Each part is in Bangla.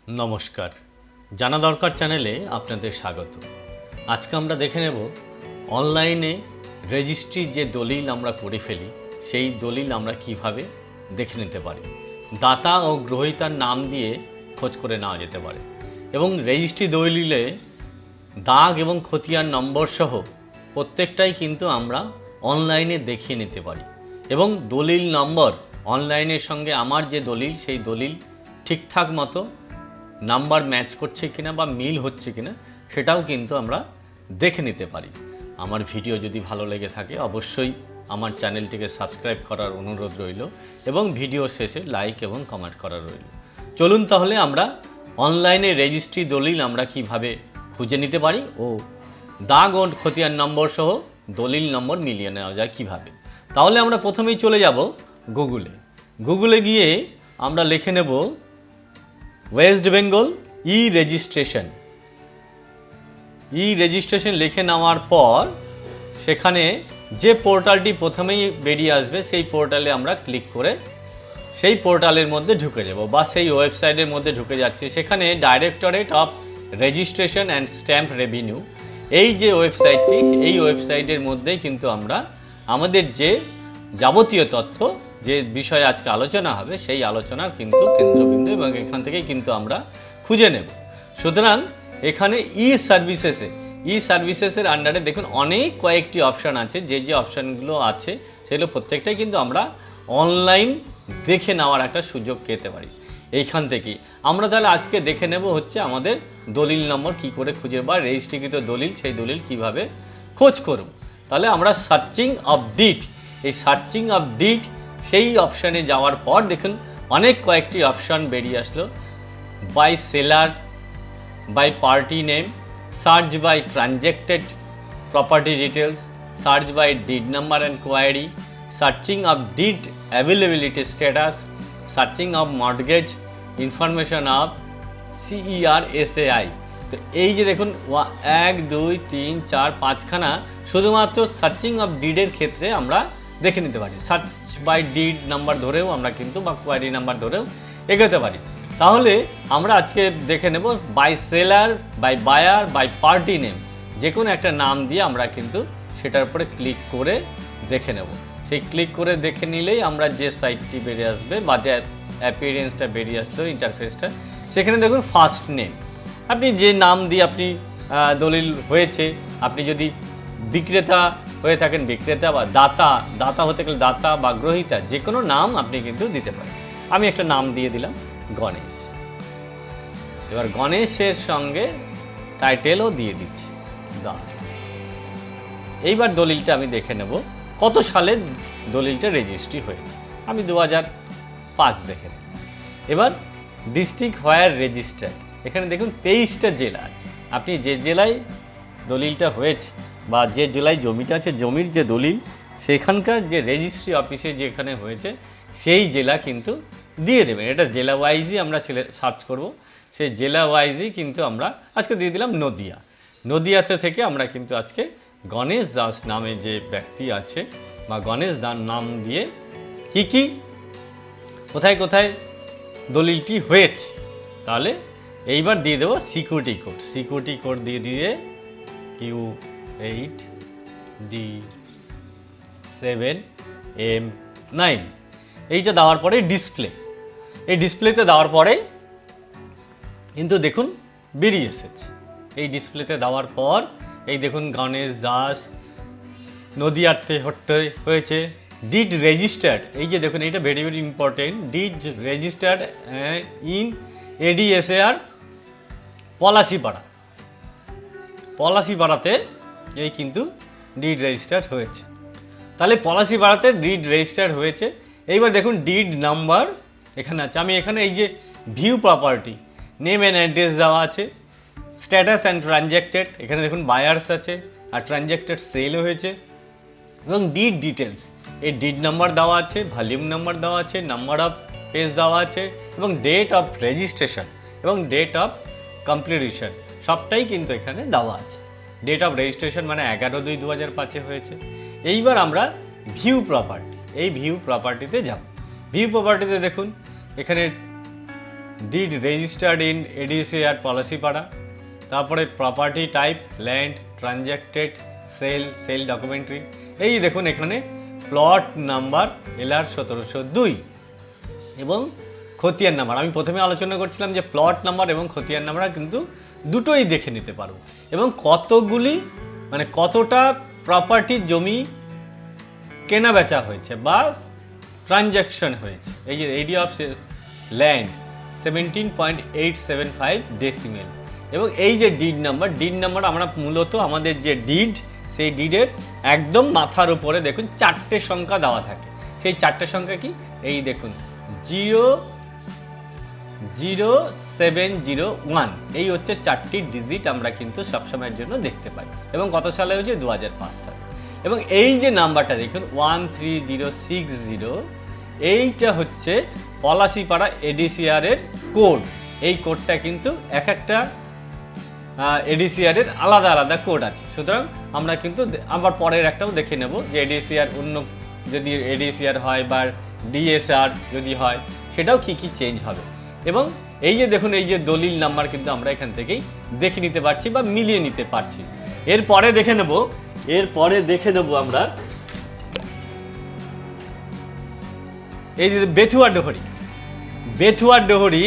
নমস্কার, জানা দরকার চ্যানেলে আপনাদের স্বাগত। আজকে আমরা দেখে নেব অনলাইনে রেজিস্ট্রির যে দলিল আমরা করে ফেলি সেই দলিল আমরা কিভাবে দেখে নিতে পারি। দাতা ও গ্রহীতার নাম দিয়ে খোঁজ করে নেওয়া যেতে পারে এবং রেজিস্ট্রি দলিলে দাগ এবং খতিয়ান নম্বর সহ প্রত্যেকটাই কিন্তু আমরা অনলাইনে দেখিয়ে নিতে পারি এবং দলিল নম্বর অনলাইনের সঙ্গে আমার যে দলিল সেই দলিল ঠিকঠাক মতো নাম্বার ম্যাচ করছে কিনা বা মিল হচ্ছে কিনা সেটাও কিন্তু আমরা দেখে নিতে পারি। আমার ভিডিও যদি ভালো লেগে থাকে অবশ্যই আমার চ্যানেলটিকে সাবস্ক্রাইব করার অনুরোধ রইল এবং ভিডিও শেষে লাইক এবং কমেন্ট করা রইল। চলুন তাহলে আমরা অনলাইনে রেজিস্ট্রি দলিল আমরা কিভাবে খুঁজে নিতে পারি ও দাগ ও খতিয়ান নম্বর সহ দলিল নম্বর মিলিয়ে নেওয়া যায় কিভাবে। তাহলে আমরা প্রথমেই চলে যাব গুগলে গিয়ে আমরা লিখে নেব ওয়েস্ট বেঙ্গল ই রেজিস্ট্রেশন লিখে নেওয়ার পর সেখানে যে পোর্টালটি প্রথমেই বেরিয়ে আসবে সেই পোর্টালে আমরা ক্লিক করে সেই পোর্টালের মধ্যে ঢুকে যাব বা সেই ওয়েবসাইটের মধ্যে ঢুকে যাচ্ছি। সেখানে directorate of registration and stamp revenue এই যে ওয়েবসাইটটি, এই ওয়েবসাইটের মধ্যেই কিন্তু আমরা আমাদের যে যাবতীয় তথ্য যে বিষয়ে আজকে আলোচনা হবে সেই আলোচনার কিন্তু কেন্দ্রবিন্দু এবং এখান থেকেই কিন্তু আমরা খুঁজে নেব। সুতরাং এখানে ই সার্ভিসেসের আন্ডারে দেখুন অনেক কয়েকটি অপশান আছে। যে অপশানগুলো আছে সেগুলো প্রত্যেকটাই কিন্তু আমরা অনলাইন দেখে নেওয়ার একটা সুযোগ পেতে পারি। এইখান থেকেই আমরা তাহলে আজকে দেখে নেব হচ্ছে আমাদের দলিল নম্বর কি করে খুঁজে বা রেজিস্ট্রিকৃত দলিল সেই দলিল কিভাবে খোঁজ করব। তাহলে আমরা সার্চিং অফ ডিড, এই সার্চিং অফ ডিড সেই অপশানে যাওয়ার পর দেখুন অনেক কয়েকটি অপশান বেরিয়ে আসলো। By seller, by party name, search by transacted property details, search by deed number and query, searching of deed availability status, searching of mortgage, information of CERSAI। তো এই যে দেখুন 1 2 3 4 5খানা শুধুমাত্র সার্চিং অফ ডিডের ক্ষেত্রে আমরা দেখে নিতে পারি। সার্চ বাই ডিড নাম্বার ধরেও আমরা কিন্তু বা কোয়ারি নাম্বার ধরেও এগোতে পারি। তাহলে আমরা আজকে দেখে নেব by seller, by buyer, by party name, যে কোনো একটা নাম দিয়ে আমরা কিন্তু সেটার উপরে ক্লিক করে দেখে নেব। সেই ক্লিক করে দেখে নিলেই আমরা যে সাইটটি বেরিয়ে আসবে বা যে অ্যাপিয়ারেন্সটা বেরিয়ে আসলো ইন্টারফেসটা, সেখানে দেখুন ফার্স্ট নেম, আপনি যে নাম দিয়ে আপনি দলিল হয়েছে, আপনি যদি বিক্রেতা হয়ে থাকেন বিক্রেতা বা দাতা হতে গেলে দাতা বা গ্রহীতা যে কোনো নাম আপনি কিন্তু দিতে পারেন। আমি একটা নাম দিয়ে দিলাম গণেশ। এবার গণেশের সঙ্গে টাইটেলও দিয়ে দিচ্ছি দাস। এইবার দলিলটা আমি দেখে নেব কত সালে দলিলটা রেজিস্ট্রি হয়েছে। আমি 2005 দেখে নেব। এবার ডিস্ট্রিক্ট হোয়ার রেজিস্টার্ড, এখানে দেখুন 23টা জেলা আছে। আপনি যে জেলায় দলিলটা হয়েছে বা যে জেলায় জমিটা আছে জমির যে দলিল সেখানকার যে রেজিস্ট্রি অফিসে যেখানে হয়েছে সেই জেলা কিন্তু দিয়ে দেবেন। এটা জেলা ওয়াইজই আমরা সার্চ করব, সেই জেলা ওয়াইজই কিন্তু আমরা আজকে দিয়ে দিলাম নদিয়াতে থেকে আমরা কিন্তু আজকে গণেশ দাস নামে যে ব্যক্তি আছে বা গণেশ দাস নাম দিয়ে কি কোথায় কোথায় দলিলটি হয়েছে। তাহলে এইবার দিয়ে দেবো সিকিউরিটি কোড দিয়ে Q8D7M9 এইটা দেওয়ার পরে এই ডিসপ্লেতে দেওয়ার পরে কিন্তু দেখুন বেরিয়ে এসেছে। এই ডিসপ্লেতে দেওয়ার পর এই দেখুন গণেশ দাস নদিয়াতে হয়েছে। ডিড রেজিস্টার্ড, এই যে দেখুন এইটা very very important, did registered in ADSAR পলাশিপাড়াতে এই কিন্তু ডিড রেজিস্টার্ড হয়েছে। তাহলে পলাশিপাড়াতে ডিড রেজিস্টার্ড হয়েছে। এইবার দেখুন ডিড নাম্বার এখানে আছে। আমি এখানে এই যে view property name and address দেওয়া আছে, স্ট্যাটাস অ্যান্ড ট্রানজ্যাক্টেড, এখানে দেখুন বায়ার্স আছে আর ট্রানজ্যাক্টেড সেলও হয়েছে এবং ডিড ডিটেলস, এই ডিড নাম্বার দেওয়া আছে, ভলিউম নাম্বার দেওয়া আছে, নাম্বার অফ পেজ দেওয়া আছে এবং ডেট অফ রেজিস্ট্রেশন এবং ডেট অফ কমপ্লিটেশন সবটাই কিন্তু এখানে দেওয়া আছে। ডেট অফ রেজিস্ট্রেশন মানে 11/2/2005 হয়েছে। এইবার আমরা ভিউ প্রপার্টি, এই ভিউ প্রপার্টিতে যাব। ভিউ প্রপার্টিতে দেখুন এখানে deed registered in ADCR Palashipara, তারপরে property type land, transacted, sale documentary. এই দেখুন এখানে প্লট নাম্বার LR 1702 এবং খতিয়ান নাম্বার। আমি প্রথমে আলোচনা করছিলাম যে প্লট নাম্বার এবং খতিয়ান নাম্বার কিন্তু দুটোই দেখে নিতে পারো, এবং কতগুলি মানে কতটা প্রপার্টির জমি কেনা বেচা হয়েছে বা ট্রানজ্যাকশন হয়েছে। এই যে এরিয়া অফ ল্যান্ড 17.875 ডেসিমেল, এবং এই যে ডিড নাম্বার আমরা মূলত আমাদের যে ডিড, সেই ডিডের একদম মাথার উপরে দেখুন 4টে সংখ্যা দেওয়া থাকে। সেই 4টে সংখ্যা কি, এই দেখুন 00701, এই হচ্ছে 4টি ডিজিট আমরা কিন্তু সবসময়ের জন্য দেখতে পাই। এবং কত সালে হয়েছে, 2005 সালে। এবং এই যে নাম্বারটা দেখুন 13060, এইটা হচ্ছে পলাশিপাড়া এডিসিআর এর কোড। এই কোডটা কিন্তু এক একটা এডিসিআর এর আলাদা আলাদা কোড আছে, সুতরাং আমরা কিন্তু আবার পরের একটাও দেখে নেব যে এডিসিআর অন্য যদি এডিসিআর হয় বা ডিএসআর যদি হয় সেটাও কি কি চেঞ্জ হবে। এবং এই যে দেখুন এই যে দলিল নাম্বার কিন্তু আমরা এখান থেকেই দেখে নিতে পারছি বা মিলিয়ে নিতে পারছি। এরপরে দেখে নেব আমরা এই যে বেথুয়া ডোহরি,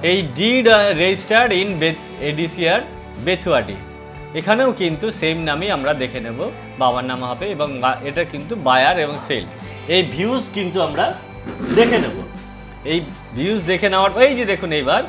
এই ডিড রেজিস্টার্ড ইন এডিসিআর বেথুয়াডি, এখানেও কিন্তু সেম নামই আমরা দেখে নেব, বাবার নাম হবে এবং এটা কিন্তু বায়ার এবং সেল। এই ভিউজ কিন্তু আমরা দেখে নেব। এই ভিউজ দেখে নেওয়ার পর এই যে দেখুন এইবার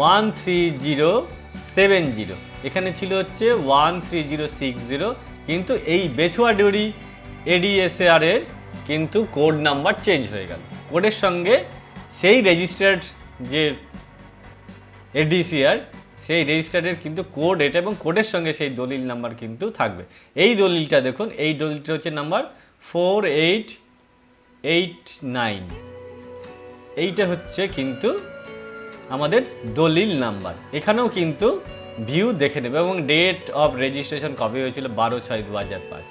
13070, এখানে ছিল হচ্ছে 13060, কিন্তু এই বেথুয়াডি এডিএসআর এর কিন্তু কোড নাম্বার চেঞ্জ হয়ে গেল। কোডের সঙ্গে সেই রেজিস্টার্ড যে এডিসিআর, সেই রেজিস্টারের কিন্তু কোড এটা, এবং কোডের সঙ্গে সেই দলিল নাম্বার কিন্তু থাকবে। এই দলিলটা দেখুন, এই দলিলটা হচ্ছে নাম্বার 4889, এইটা হচ্ছে কিন্তু আমাদের দলিল নাম্বার। এখানেও কিন্তু ভিউ দেখে নেবে এবং ডেট অফ রেজিস্ট্রেশন কবে হয়েছিল 12/6/2005,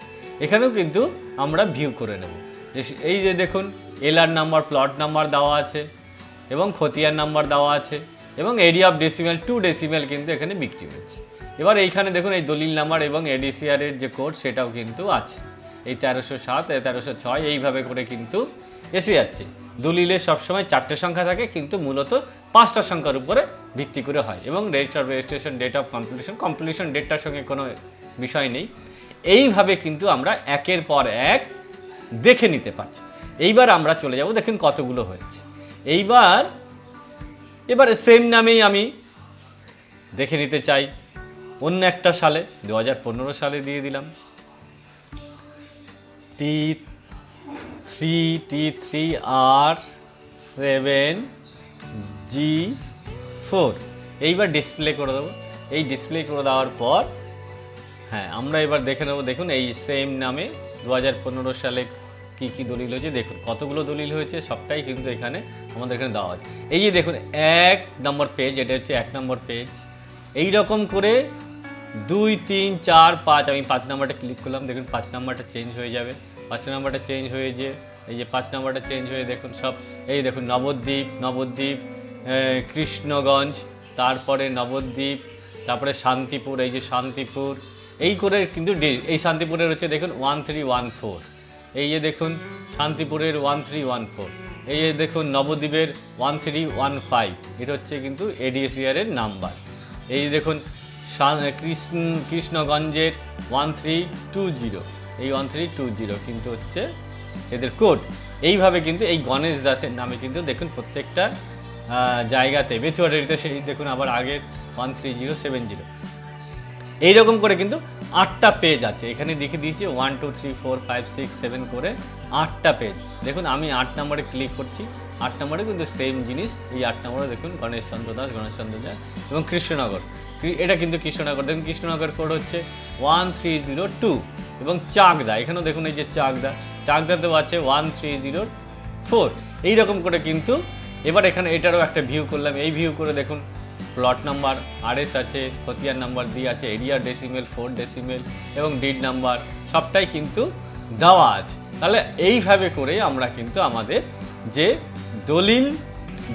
এখানেও কিন্তু আমরা ভিউ করে নেব। এই যে দেখুন LR নাম্বার, প্লট নাম্বার দেওয়া আছে এবং খতিয়ান নাম্বার দেওয়া আছে, এবং এরিয়া অফ ডেসিমেল 2 ডেসিমেল কিন্তু এখানে বিক্রি হয়েছে। এবার এইখানে দেখুন এই দলিল নাম্বার এবং এডিসিআর এর যে কোড সেটাও কিন্তু আছে, এই 1307, 1306, এইভাবে করে কিন্তু এসে যাচ্ছে। দলিলে সবসময় 4টে সংখ্যা থাকে, কিন্তু মূলত 5টা সংখ্যার উপরে ভিত্তি করে হয়, এবং date of registration, date of completion ডেটটার সঙ্গে কোনো বিষয় নেই। এইভাবে কিন্তু আমরা একের পর এক দেখে নিতে পারছি। এইবার আমরা চলে যাব, দেখুন কতগুলো হয়েছে। এবারে সেম নামেই আমি দেখে নিতে চাই অন্য একটা সালে, 2015 সালে দিয়ে দিলাম T3R7G4। এইবার ডিসপ্লে করে দেবো। এই ডিসপ্লে করে দেওয়ার পর হ্যাঁ আমরা এবার দেখে নেব। দেখুন এই সেম নামে 2015 সালে কি কি দলিল হয়েছে, দেখুন কতগুলো দলিল হয়েছে, সবটাই কিন্তু এখানে আমাদের এখানে দেওয়া আছে। এই যে দেখুন 1 নম্বর পেজ, এটা হচ্ছে 1 নম্বর পেজ। এই রকম করে 2, 3, 4, 5, আমি 5 নাম্বারটা ক্লিক করলাম, দেখুন 5 নাম্বারটা চেঞ্জ হয়ে যাবে। 5 নাম্বারটা চেঞ্জ হয়ে যে এই যে 5 নাম্বারটা চেঞ্জ হয়ে দেখুন সব, এই দেখুন নবদ্বীপ, কৃষ্ণগঞ্জ, তারপরে নবদ্বীপ, তারপরে শান্তিপুর, এই যে শান্তিপুর, এই করে কিন্তু এই শান্তিপুরের হচ্ছে দেখুন 1314, এই যে দেখুন শান্তিপুরের 1314, এই যে দেখুন নবদ্বীপের 1315, এটা হচ্ছে কিন্তু এডিসিআর এর নাম্বার। এই যে দেখুন কৃষ্ণগঞ্জের 1320, এই 1320 কিন্তু হচ্ছে এদের কোড। এইভাবে কিন্তু এই গণেশ দাসের নামে কিন্তু দেখুন প্রত্যেকটা জায়গাতে বেথুয়াডারিতে সেই দেখুন আবার আগের 13070, এইরকম করে কিন্তু 8টা পেজ আছে। এখানে দেখে দিয়েছি 1, 2, 3, 4, 5, 6, 7 করে 8টা পেজ। দেখুন আমি 8 নম্বরে ক্লিক করছি, 8 নম্বরে কিন্তু সেম জিনিস। এই 8 নম্বরে দেখুন গণেশ চন্দ্র দাস এবং কৃষ্ণনগর, এটা কিন্তু কৃষ্ণনগর। দেখুন কৃষ্ণনগর কোড হচ্ছে 1302, এবং চাকদা, এখানেও দেখুন এই যে চাকদাতেও আছে 1304। এইরকম করে কিন্তু এবার এখানে এটারও একটা ভিউ করলাম। এই ভিউ করে দেখুন প্লট নাম্বার RS আছে, খতিয়ান নাম্বার D আছে, এরিয়া ডেসিমেল 4 ডেসিমেল এবং ডিড নাম্বার সবটাই কিন্তু দেওয়া আছে। তাহলে এইভাবে করে আমরা কিন্তু আমাদের যে দলিল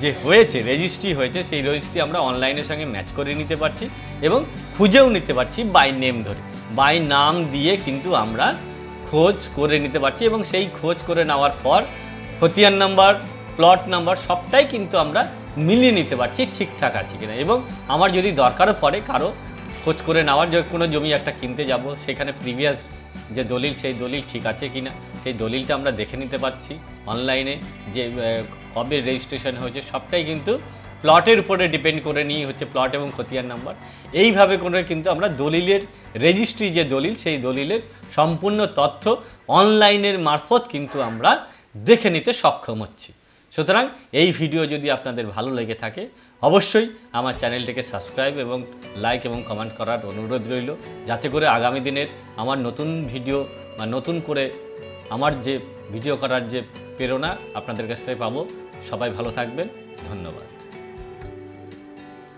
যে হয়েছে, রেজিস্ট্রি হয়েছে, সেই রেজিস্ট্রি আমরা অনলাইনের সঙ্গে ম্যাচ করে নিতে পারছি এবং খুঁজেও নিতে পারছি বাই নেম ধরে। বাই নাম দিয়ে কিন্তু আমরা খোঁজ করে নিতে পারছি এবং সেই খোঁজ করে নেওয়ার পর খতিয়ান নাম্বার, প্লট নাম্বার সবটাই কিন্তু আমরা মিলিয়ে নিতে পারছি ঠিকঠাক আছে কিনা। এবং আমার যদি দরকারও পড়ে কারো খোঁজ করে নেওয়ার, যে কোনো জমি একটা কিনতে যাব, সেখানে প্রিভিয়াস যে দলিল, সেই দলিল ঠিক আছে কিনা সেই দলিলটা আমরা দেখে নিতে পারছি অনলাইনে। যে কবে রেজিস্ট্রেশন হয়েছে সবটাই কিন্তু প্লটের উপরে ডিপেন্ড করে নিয়ে হচ্ছে প্লট এবং খতিয়ান নাম্বার। এইভাবে করে কিন্তু আমরা দলিলের রেজিস্ট্রি যে দলিল, সেই দলিলের সম্পূর্ণ তথ্য অনলাইনের মারফত কিন্তু আমরা দেখে নিতে সক্ষম হচ্ছি। সুতরাং এই ভিডিও যদি আপনাদের ভালো লেগে থাকে অবশ্যই আমার চ্যানেলটিকে সাবস্ক্রাইব এবং লাইক এবং কমেন্ট করার অনুরোধ রইল, যাতে করে আগামী দিনের আমার নতুন ভিডিও বা নতুন করে আমার যে ভিডিও করার যে প্রেরণা আপনাদের কাছ থেকে পাবো। সবাই ভালো থাকবেন, ধন্যবাদ।